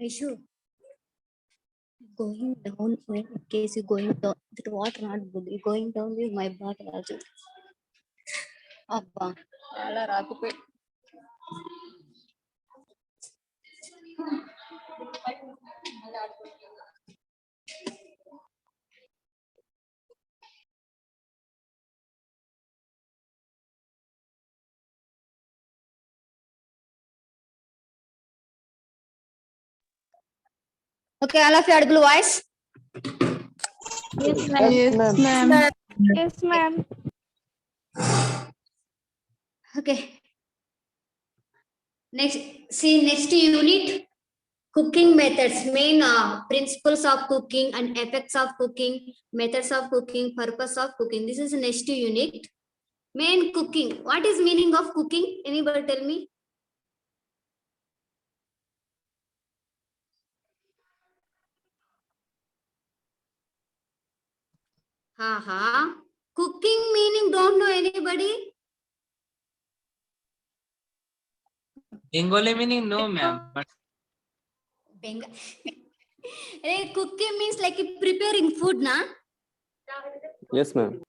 Aishu, going down in case you going down with water not good. You going down with my bottle also. Abba, ala rakupe. Okay, all of you audible voice. Yes, ma'am. Yes, ma'am. Yes, ma'am. Okay. Next, see next unit. Cooking methods, main principles of cooking and effects of cooking, methods of cooking, purpose of cooking. This is the next unit. Main cooking. What is meaning of cooking? Anybody tell me? Cooking meaning don't know anybody? Bengali meaning no, ma'am. But Hey, cooking means like preparing food, na? Yes, ma'am.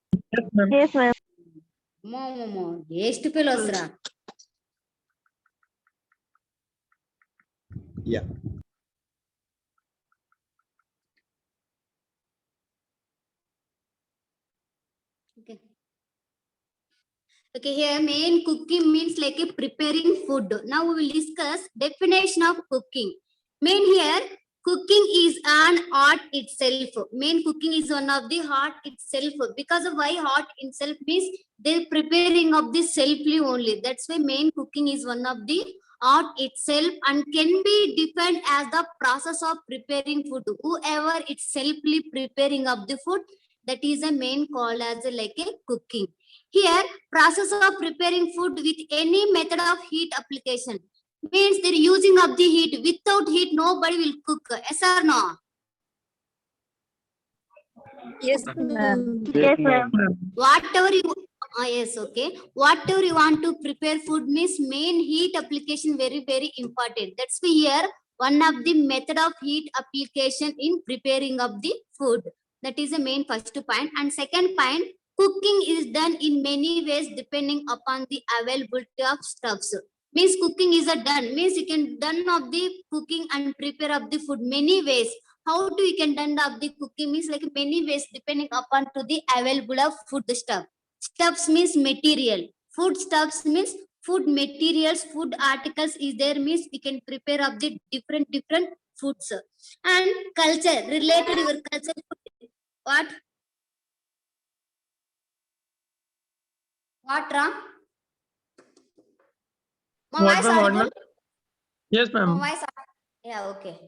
Yes, ma'am. Mo. ಎಷ್ಟು pelosra? Yeah. Okay. Okay, here main cooking means like a preparing food. Now we will discuss definition of cooking. Main here, cooking is an art itself. Main cooking is one of the art itself. Because of why art itself means the preparing of the selfly only. That's why main cooking is one of the art itself and can be defined as the process of preparing food. Whoever it's selfly preparing of the food, that is a main called as like a cooking. Here, process of preparing food with any method of heat application means they're using of the heat. Without heat, nobody will cook. Yes or no? Yes, ma'am. Yes, ma'am. Whatever you yes, okay. Whatever you want to prepare food means main heat application very important. That's why here one of the method of heat application in preparing of the food. That is the main first point. And second point, cooking is done in many ways depending upon the availability of stuffs. Means cooking is a done. Means you can done of the cooking and prepare of the food many ways. How do you can done of the cooking means like many ways depending upon to the available of food stuff. Stuffs means material. Food stuffs means food materials, food articles is there means we can prepare of the different foods. And culture related your culture. What? What Ram? My What, voice ma'am? What, audible? ma'am? Yes, My ma'am. voice yeah, okay.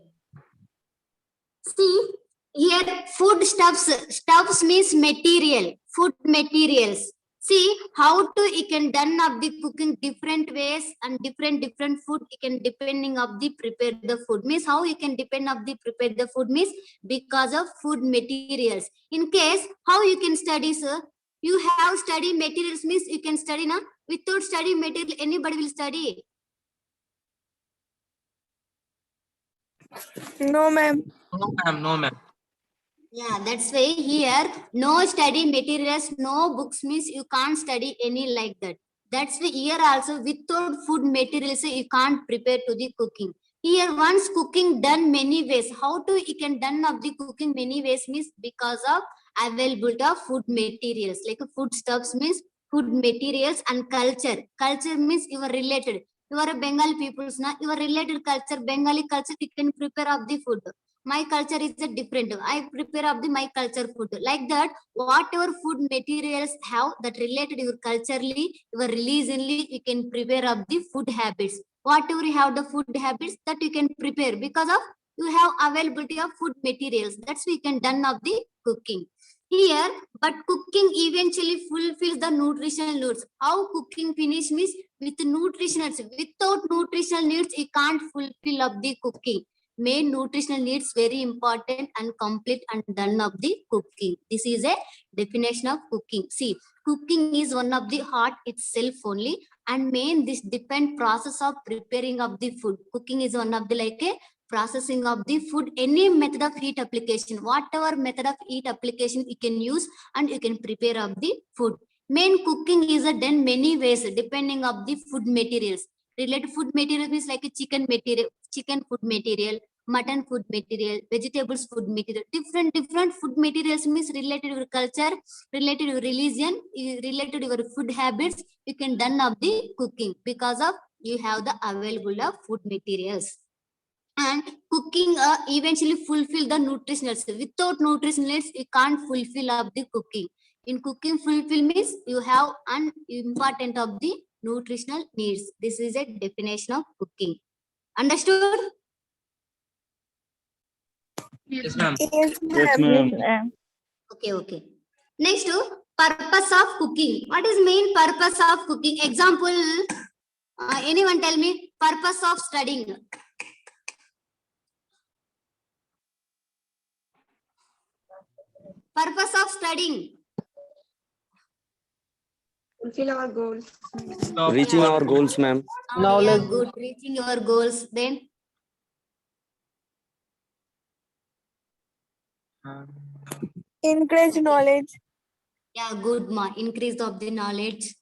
See here food stuffs means material, food materials. See how to you can done of the cooking different ways and different food you can depending of the prepare the food means how you can depend of the prepare the food means because of food materials. In case how you can study, sir, you have study materials means you can study na. Without study material anybody will study. No, ma'am. no, ma'am. No, ma'am. Yeah, that's why here no study materials, no books means you can't study any like that. That's why here also without food materials you can't prepare to the cooking. Here once cooking done many ways. How to you can done of the cooking many ways means because of availability of food materials like food stuffs means food materials and culture. Culture means you are related. You are a Bengali peoples now. You are related culture. Bengali culture you can prepare of the food. My culture is a different. I prepare of the my culture food. Like that, whatever food materials have that related your culturally, your religionly, you can prepare of the food habits. Whatever you have the food habits that you can prepare because of you have availability of food materials. That's we can done of the cooking. Here, but cooking eventually fulfills the nutritional needs. How cooking finish means with nutritional. Without nutritional needs, you can't fulfill of the cooking. Main nutritional needs very important and complete and done of the cooking. This is a definition of cooking. See, cooking is one of the art itself only and main this depend process of preparing of the food. Cooking is one of the like a processing of the food, any method of heat application, whatever method of heat application you can use and you can prepare of the food. Main cooking is done many ways depending of the food materials. Related food material is like a chicken material, chicken food material, mutton food material, vegetables food material. Different food materials means related to your culture, related to your religion, related to your food habits. You can done of the cooking because of you have the available of food materials. And cooking eventually fulfill the nutritionals. Without nutritionals, you can't fulfill up the cooking. In cooking fulfill means you have an important of the nutritional needs. This is a definition of cooking. Understood? Yes, ma'am. Yes, Yes, ma'am. ma'am. Okay. Next, purpose of cooking. What is main purpose of cooking? Example, anyone tell me purpose of studying. Purpose of studying. Fulfill our goals. Reaching our goals, ma'am. Yeah, good. Reaching your goals. Then Increase knowledge. yeah, good. Increase of the knowledge.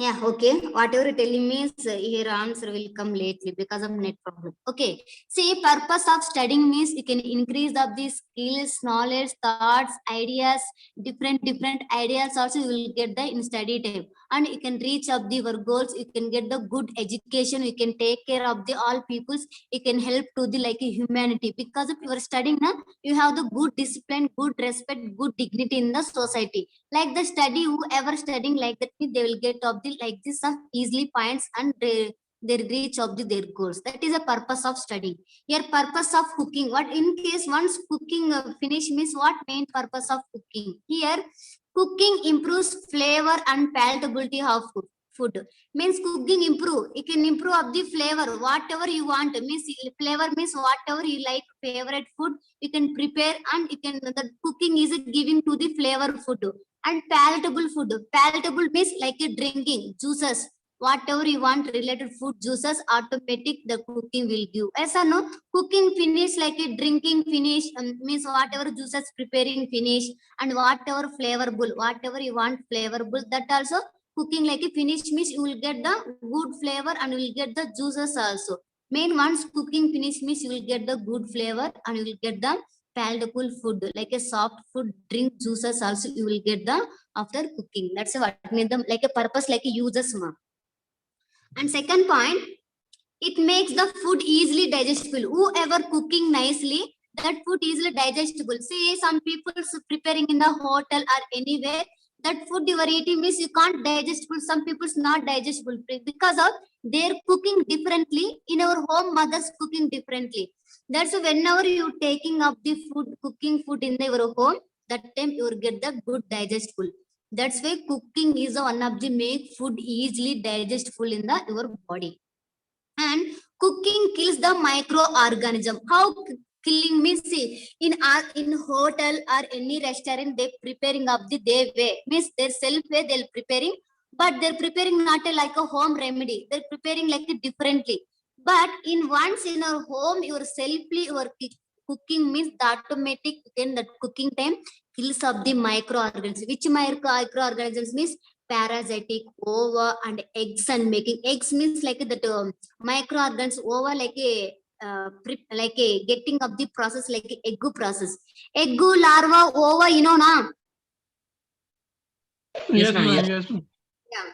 Yeah, okay. Whatever you're telling me is here answer will come lately because of net problem. Okay. See, purpose of studying means you can increase of the skills, knowledge, thoughts, ideas, different ideas also you will get the in study time. And you can reach up the your goals, you can get the good education, you can take care of the all peoples, you can help to the like a humanity. Because of your studying now, you have the good discipline, good respect, good dignity in the society. Like the study, whoever studying like that, they will get of the like this some easily points and they reach of their goals. That is a purpose of studying. Here purpose of cooking, what in case once cooking finish means what main purpose of cooking. Here cooking improves flavor and palatability of food. Means cooking improve, it can improve of the flavor whatever you want. Means flavor means whatever you like favorite food you can prepare, and you can the cooking is giving to the flavor food. And palatable food, palatable means like a drinking juices, whatever you want related food juices automatic the cooking will give. Yes or no? Cooking finish like a drinking finish means whatever juices preparing finish, and whatever flavorful whatever you want flavorful, that also cooking like a finish means you will get the good flavor and you will get the juices also. Main once cooking finish means you will get the good flavor and you will get the palatable food like a soft food, drink juices also you will get the after cooking. That's what made them like a purpose like a uses. And second point, it makes the food easily digestible. Whoever cooking nicely, that food easily digestible. See, some people preparing in the hotel or anywhere, that food you are eating means you can't digestible. Some people's not digestible because of their cooking differently. In our home, mothers cooking differently. That's whenever you taking up the food, cooking food in your home, that time you will get the good digestible. That's why cooking is one of the make food easily digestible in the your body. And cooking kills the microorganism. How killing means see, in hotel or any restaurant they preparing of the their way means their self way they're preparing, but they're preparing not a, like a home remedy, they're preparing like a differently. But in once in our home your selfly your cooking means the automatic then that cooking time kills of the microorganisms. Which microorganisms means parasitic, ova, and eggs and making. Eggs means like that microorganisms over like a like a getting of the process like a egg process. Egg, larva, ova, you know na? Yes, ma'am. Yes. Yeah.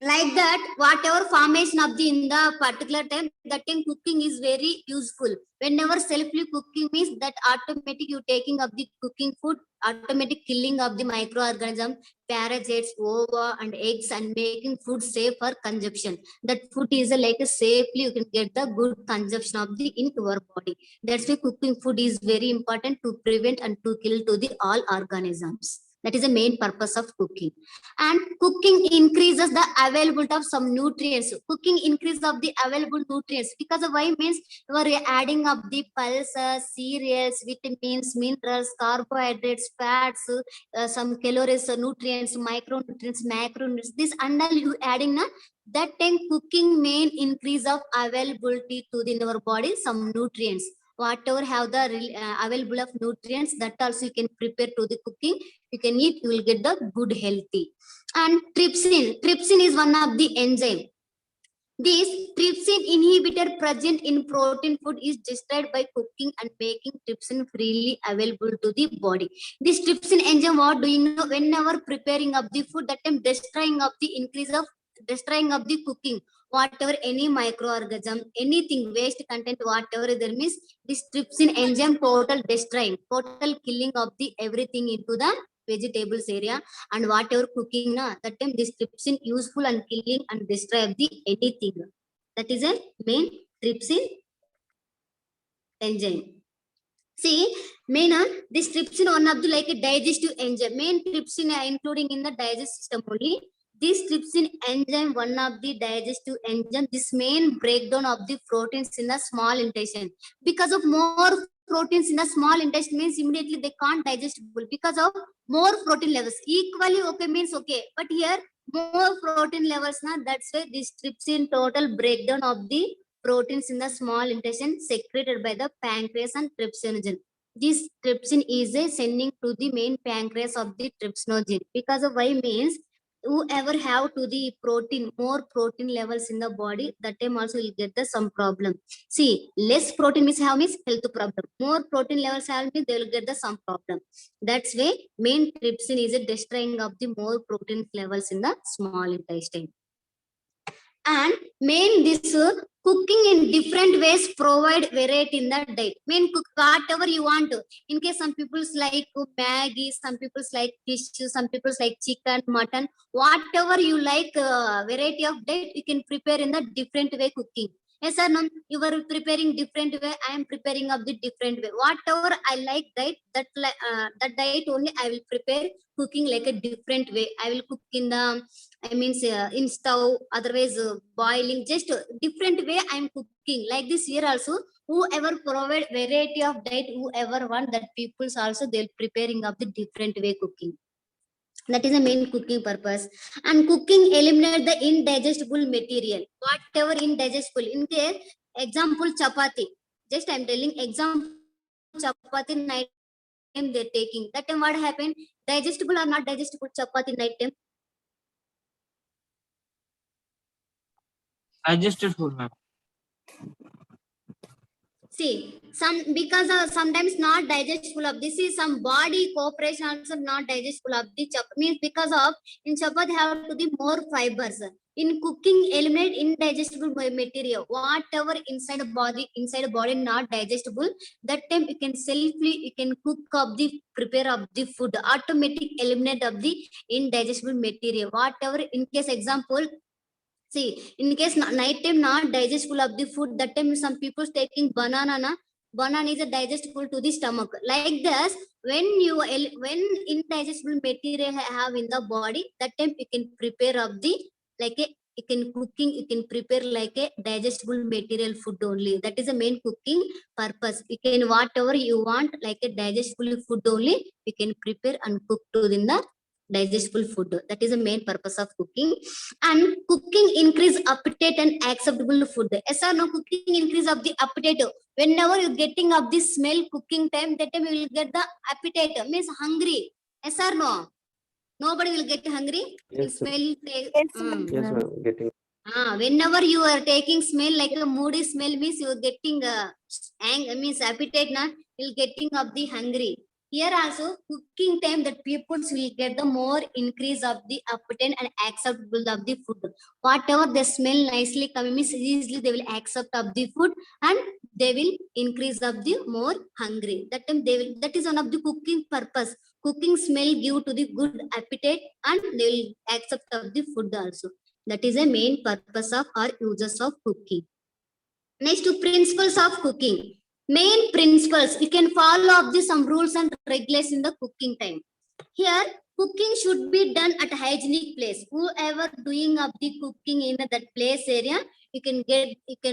Like that, whatever formation of the in the particular time, that time cooking is very useful. Whenever selfly cooking means that automatic you taking of the cooking food, automatic killing of the microorganism, parasites, ova, and eggs, and making food safe for consumption. That food is like a safely you can get the good consumption of the in your body. That's why cooking food is very important to prevent and to kill to the all organisms. That is the main purpose of cooking. And cooking increases the availability of some nutrients. Cooking increase of the available nutrients, because of why means you are adding up the pulses, cereals, vitamins, minerals, carbohydrates, fats, some calories, nutrients, micronutrients, macronutrients. This and all you adding na, that time cooking main increase of availability to the our body some nutrients. Whatever have the available of nutrients, that also you can prepare to the cooking. You can eat, you will get the good healthy. And trypsin is one of the enzyme. This trypsin inhibitor present in protein food is destroyed by cooking and making trypsin freely available to the body. This trypsin enzyme, what do you know? Whenever preparing of the food, that time destroying of the cooking, whatever any microorganism, anything waste content, whatever there means, this trypsin enzyme total destroying, total killing of the everything into the vegetables area, and whatever cooking na, that time this trypsin useful and killing and destroy of the anything. That is a main trypsin enzyme. See, main this trypsin one of the like a digestive enzyme. Main trypsin including in the digestive system only. This trypsin enzyme one of the digestive enzyme. This main breakdown of the proteins in the small intestine. Because of more proteins in the small intestine means immediately they can't digestible because of more protein levels. Equally okay means okay, but here more protein levels na, that's why this trypsin total breakdown of the proteins in the small intestine secreted by the pancreas and trypsinogen. This trypsin is a sending to the main pancreas of the trypsinogen. Because of why means whoever have to the protein, more protein levels in the body, that time also will get the some problem. See, less protein means have means health problem. More protein levels have means they will get the some problem. That's why main trypsin is a destroying of the more protein levels in the small intestine. And main this cooking in different ways provide variety in the diet. Main cook whatever you want to. In case some people's like Maggi, some people's like fish, some people's like chicken, mutton. Whatever you like, variety of diet you can prepare in the different way cooking. Yes or no? You are preparing different way. I am preparing of the different way. Whatever I like diet, that diet only I will prepare cooking like a different way. I will cook in the in stove, otherwise boiling, just different way I'm cooking. Like this here also, whoever provide variety of diet, whoever want that people's also they'll preparing of the different way cooking. That is the main cooking purpose. And cooking eliminate the indigestible material. Whatever indigestible, in case example chapati. Just I'm telling example chapati night time they're taking. That time what happened? Digestible or not digestible chapati night time? Digested food, ma'am. See, some because of sometimes not digestible of this is some body cooperation also not digestible of the chapati means because of in chapati have to be more fibers. In cooking eliminate indigestible material. Whatever inside the body not digestible, that time you can you can cook up the prepare of the food. Automatic eliminate of the indigestible material. Whatever in case example. See, in case night time not digestible of the food, that time some people taking banana na. Banana is a digestible to the stomach. Like this, when indigestible material have in the body, that time you can prepare of the like a you can cooking, you can prepare like a digestible material food only. That is the main cooking purpose. You can whatever you want like a digestible food only, you can prepare and cook to in the digestible food. That is the main purpose of cooking. And cooking increase appetite and acceptable food. Yes or no? Cooking increase of the appetite. Whenever you're getting of the smell cooking time, that time you will get the appetite, means hungry. Yes or no? Nobody will get hungry. Yes, sir. Smell. Yes, ma'am. Getting. Whenever you are taking smell like a moody smell means you are getting means appetite na, you'll getting of the hungry. Here also cooking time that people will get the more increase of the appetite and acceptable of the food. Whatever they smell nicely coming means easily they will accept of the food and they will increase of the more hungry. That time they will, that is one of the cooking purpose. Cooking smell give to the good appetite and they will accept of the food also. That is a main purpose of or uses of cooking. Next to principles of cooking. Main principles, you can follow up the some rules and regulations in the cooking time. Here, cooking should be done at hygienic place. Whoever doing up the cooking in that place area, you can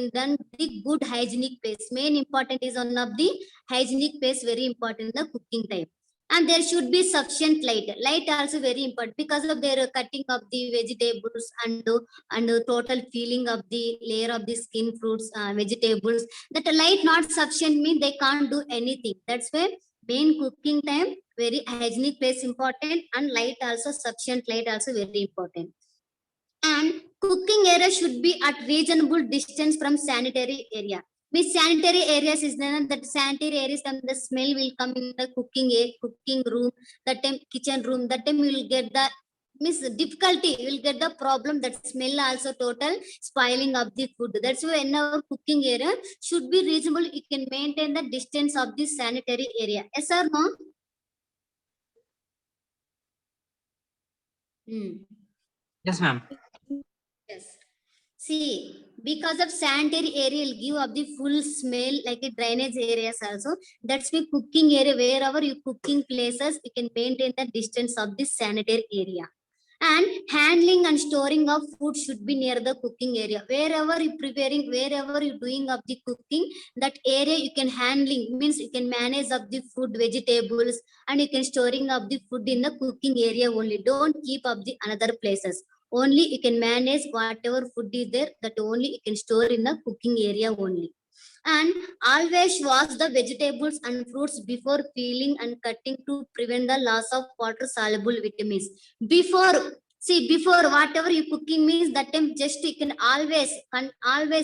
done the good hygienic place. Main important is on of the hygienic place, very important in the cooking time. And there should be sufficient light. Light also very important because of their cutting of the vegetables and total peeling of the layer of the skin, fruits, vegetables. That light not sufficient means they can't do anything. That's why main cooking time very hygienic place important, and light also sufficient light also very important. And cooking area should be at reasonable distance from sanitary area. With sanitary areas is then that sanitary areas and the smell will come in the cooking room, that time kitchen room, that time you will get the difficulty, you will get the problem that smell also total spoiling of the food. That's why in our cooking area should be reasonable. You can maintain the distance of the sanitary area. Yes or no? Yes, ma'am. Yes. See, because of sanitary area will give up the full smell like a drainage areas also. That's why cooking area, wherever you cooking places, you can maintain the distance of the sanitary area. And handling and storing of food should be near the cooking area. Wherever you preparing, wherever you doing of the cooking, that area you can handling means you can manage of the food, vegetables, and you can storing of the food in the cooking area only. Don't keep up the another places. Only you can manage whatever food is there, that only you can store in the cooking area only. And always wash the vegetables and fruits before peeling and cutting to prevent the loss of water soluble vitamins. Before whatever you cooking means, that time just you can always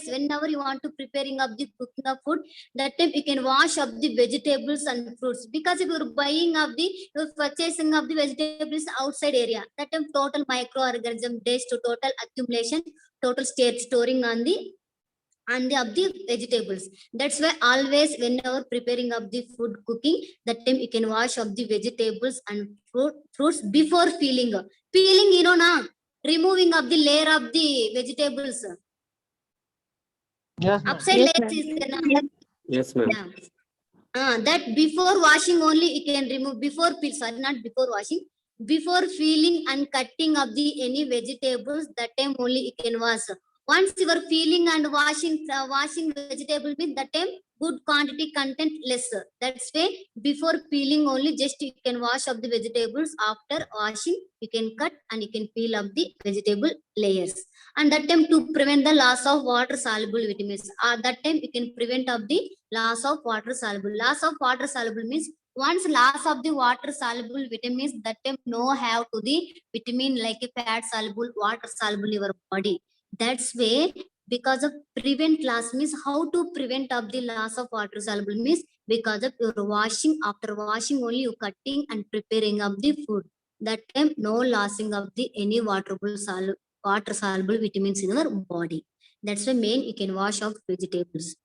whenever you want to preparing of the cooking of food, that time you can wash up the vegetables and fruits. Because if you're purchasing of the vegetables outside area, that time total microorganism days to total accumulation, total state storing on the of the vegetables. That's why always whenever preparing of the food cooking, that time you can wash up the vegetables and fruits before peeling. Peeling, you know, na removing of the layer of the vegetables. Yes, ma'am. Upside Yes, layers ma'am. is there, na? Yes, ma'am. Yeah. That before washing only you can remove, before peel, sorry, not before washing, before peeling and cutting of the any vegetables, that time only you can wash. Once you are peeling and washing vegetable means, that time good quantity content lesser. That's why before peeling only just you can wash up the vegetables. After washing you can cut and you can peel up the vegetable layers. And that time to prevent the loss of water soluble vitamins. That time you can prevent of the loss of water soluble. Loss of water soluble means once loss of the water soluble vitamins, that time no have to the vitamin like a fat soluble, water soluble in your body. That's way because of prevent loss means how to prevent of the loss of water soluble means because of your washing. After washing only you cutting and preparing of the food. That time no lossing of the any water soluble vitamins in your body. That's the main you can wash off vegetables.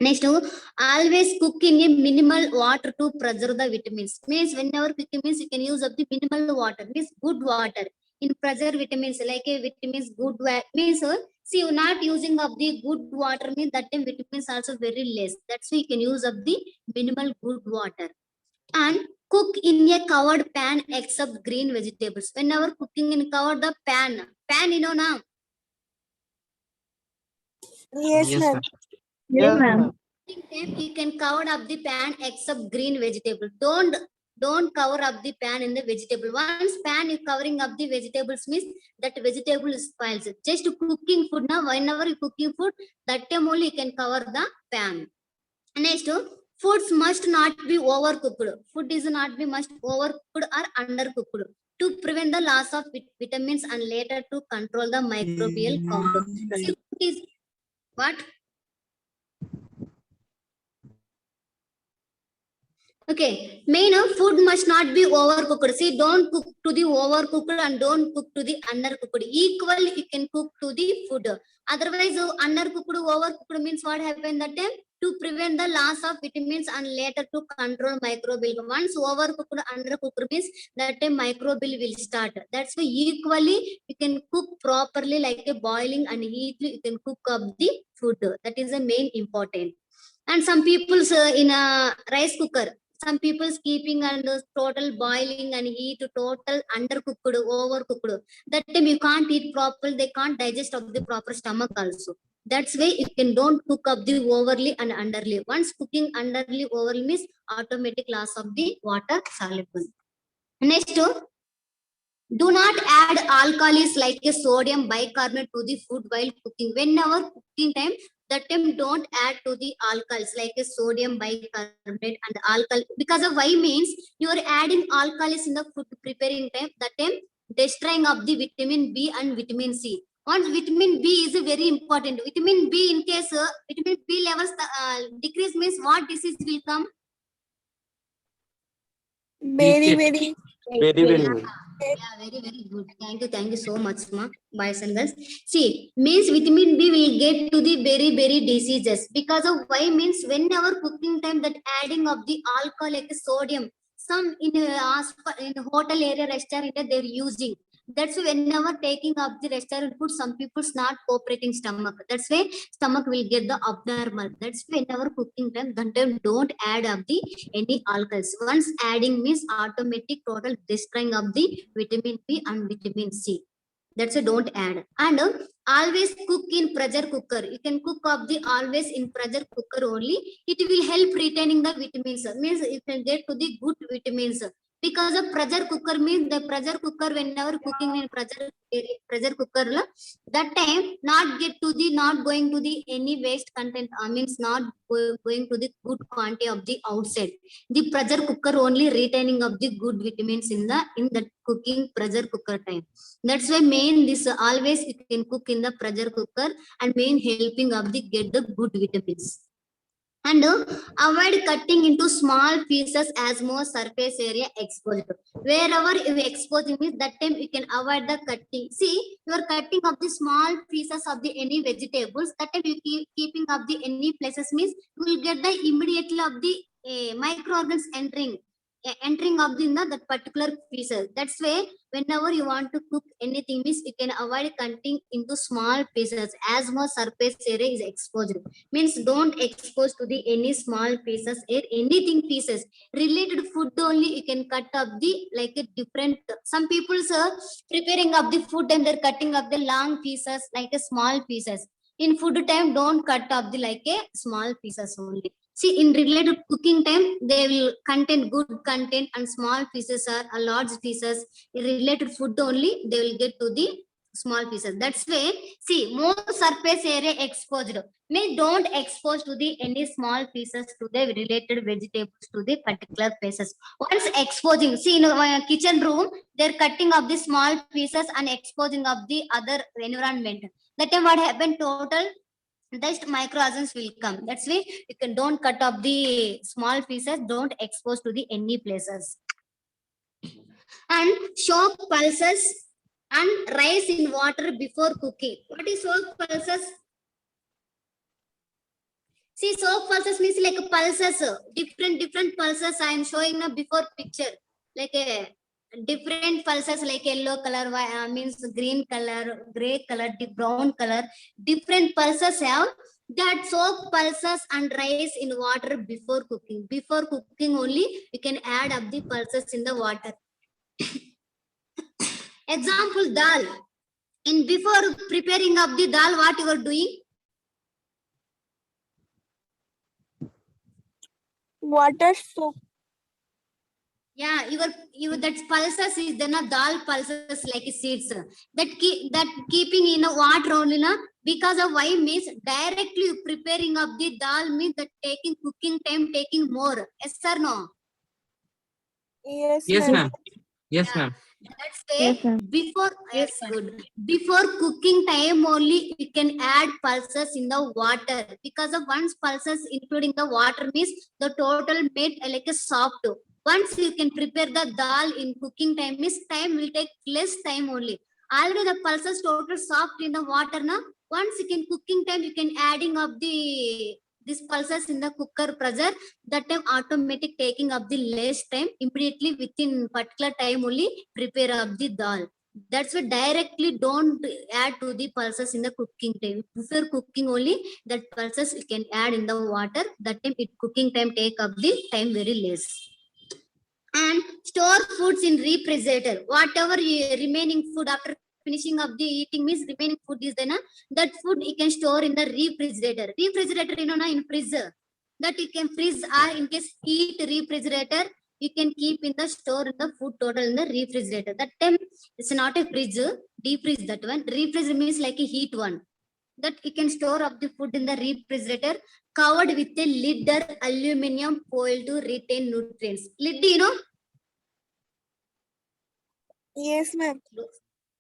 Next, always cook in a minimal water to preserve the vitamins. Means whenever cooking means you can use of the minimal water, means good water. In preserve vitamins like a vitamins good means see you're not using of the good water means that time vitamins also very less. That's why you can use of the minimal good water. And cook in a covered pan except green vegetables. Whenever cooking in cover the pan you know now. Yes, Yes, ma'am. ma'am. Yes, ma'am. You can cover up the pan except green vegetable. Don't cover up the pan in the vegetable. Once pan is covering up the vegetables means that vegetable spoils. Just cooking food now, whenever you cooking food, that time only you can cover the pan. Next, foods must not be overcooked. Food is not be must overcooked or undercooked to prevent the loss of vitamins and later to control the microbial count. See, food is what? Okay, main food must not be overcooked. See, don't cook to the overcooked and don't cook to the undercooked. Equal, you can cook to the food. Otherwise, undercooked, overcooked means what happened that time? To prevent the loss of vitamins and later to control microbial. Once overcooked, undercooked means that time microbial will start. That's why equally you can cook properly like a boiling and heatly you can cook up the food. That is the main important. And some people in a rice cooker. Some people's keeping and the total boiling and heat, total undercooked, overcooked. That time you can't eat proper, they can't digest of the proper stomach also. That's why you can don't cook up the overly and underly. Once cooking underly overly means automatic loss of the water soluble. Next, do not add alkalis like a sodium bicarbonate to the food while cooking. Whenever cooking time, that time don't add to the alkalis like a sodium bicarbonate and alkali. Because of why means you are adding alkalis in the food preparing time. That time destroying of the vitamin B and vitamin C. Once vitamin B is very important. Vitamin B in case vitamin B levels decrease means what disease will come? Very, very. Very well. Yeah, very good. Thank you so much, ma. Boys and girls. See, means vitamin B will get to the very diseases because of why means whenever cooking time that adding of the alcohol like sodium, some in in hotel area restaurant they're using. That's why whenever taking up the restaurant food, some people's not cooperating stomach. That's why stomach will get the abnormal. That's why whenever cooking time, that time don't add up the any alcohols. Once adding means automatic total destroying of the vitamin B and vitamin C. That's a don't add. And always cook in pressure cooker. You can cook up the always in pressure cooker only. It will help retaining the vitamins. Means you can get to the good vitamins. Because of pressure cooker means the pressure cooker whenever cooking in pressure cooker that time not get to the not going to the any waste content means not going to the good quantity of the outside. The pressure cooker only retaining of the good vitamins in the cooking pressure cooker time. That's why main this always you can cook in the pressure cooker and main helping of the get the good vitamins. And avoid cutting into small pieces as more surface area exposed. Wherever you exposing it, that time you can avoid the cutting. See, you are cutting of the small pieces of the any vegetables. That time you keeping up the any places means you will get the immediately of the microorganisms entering of the in that particular pieces. That's why whenever you want to cook anything means you can avoid cutting into small pieces as more surface area is exposed. Means don't expose to the any small pieces or anything pieces related food only you can cut up the like a different. Some people preparing up the food and they're cutting up the long pieces like a small pieces. In food time don't cut up the like a small pieces only. See, in related cooking time, they will contain good content and small pieces are a large pieces. In related food only, they will get to the small pieces. That's why, see, more surface area exposed. May don't expose to the any small pieces to the related vegetables to the particular places. Once exposing, see in a kitchen room, they're cutting up the small pieces and exposing of the other environment. That time what happened total? Just microorganisms will come. That's why you can don't cut up the small pieces, don't expose to the any places. And soak pulses and rice in water before cooking. What is soak pulses? See, soak pulses means like pulses, different pulses. I am showing a before picture, like a different pulses like yellow color means green color, gray color, brown color. Different pulses have that. Soak pulses and rice in water before cooking. Before cooking only you can add up the pulses in the water. Example, dal. In before preparing of the dal, what you are doing? Water soak. Yeah, your that pulses is then a dal pulses like seeds that keeping in a water only na, because of why means directly preparing of the dal means that taking cooking time taking more. Yes or no? Yes, Yes, ma'am. ma'am. Yes, Yeah. ma'am. That's why Yes, ma'am. before Yes, yes, good. Before cooking time only you can add pulses in the water, because of once pulses including the water means the total made like a soft. Once you can prepare the dal in cooking time means time will take less time only. Already the pulses total soft in the water na. Once you can cooking time you can adding up the this pulses in the cooker pressure. That time automatic taking up the less time, immediately within particular time only prepare up the dal. That's why directly don't add to the pulses in the cooking time. Before cooking only that pulses you can add in the water. That time it cooking time take up the time very less. And store foods in refrigerator. Whatever remaining food after finishing of the eating means remaining food is there, na? That food you can store in the refrigerator. Refrigerator, you know, na, in freezer. That you can freeze or in case heat refrigerator, you can keep in the store in the food total in the refrigerator. That time it's not a fridge, deep freeze that one. Refrigerator means like a heat one. That you can store up the food in the refrigerator covered with a lid or aluminum foil to retain nutrients. Lid, you know? Yes, ma'am.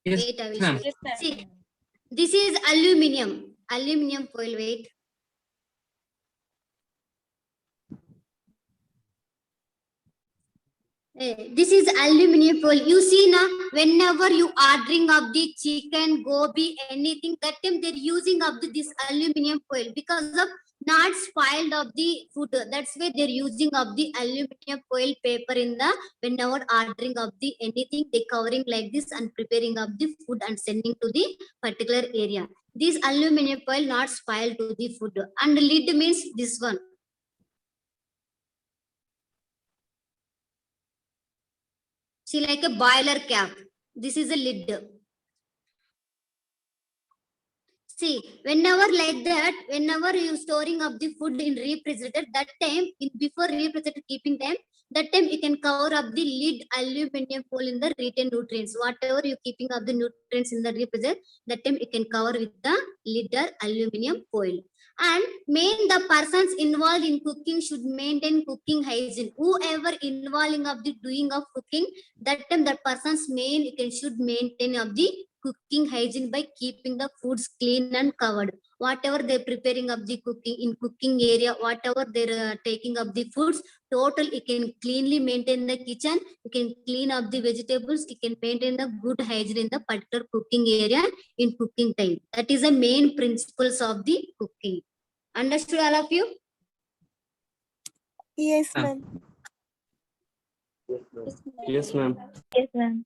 Yes, Wait, I will ma'am. show you. See, this is aluminum foil. Wait. This is aluminum foil. You see now, whenever you ordering of the chicken, gobi, anything, that time they're using of this aluminum foil because of not spoiled of the food. That's why they're using of the aluminum foil paper in the whenever ordering of the anything, they covering like this and preparing of the food and sending to the particular area. This aluminum foil not spoiled to the food. And lid means this one. See, like a boiler cap. This is a lid. See, whenever like that, whenever you storing up the food in refrigerator, that time in before refrigerator keeping time, that time you can cover up the lid aluminum foil in the retain nutrients. Whatever you keeping up the nutrients in the refrigerator, that time you can cover with the lid or aluminum foil. And main the persons involved in cooking should maintain cooking hygiene. Whoever involving of the doing of cooking, that time that person's main you can should maintain of the cooking hygiene by keeping the foods clean and covered. Whatever they're preparing of the cooking in cooking area, whatever they're taking of the foods, total you can cleanly maintain the kitchen, you can clean up the vegetables, you can maintain the good hygiene in the particular cooking area in cooking time. That is the main principles of the cooking. Understood all of you? Yes, Ma'am. ma'am. Yes, ma'am. Yes, ma'am.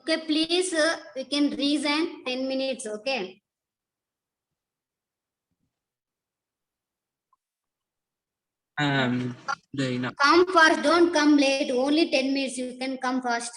Okay, please, we can reason 10 minutes, okay? The, you know, Come fast, don't come late. Only 10 minutes, you can come fast.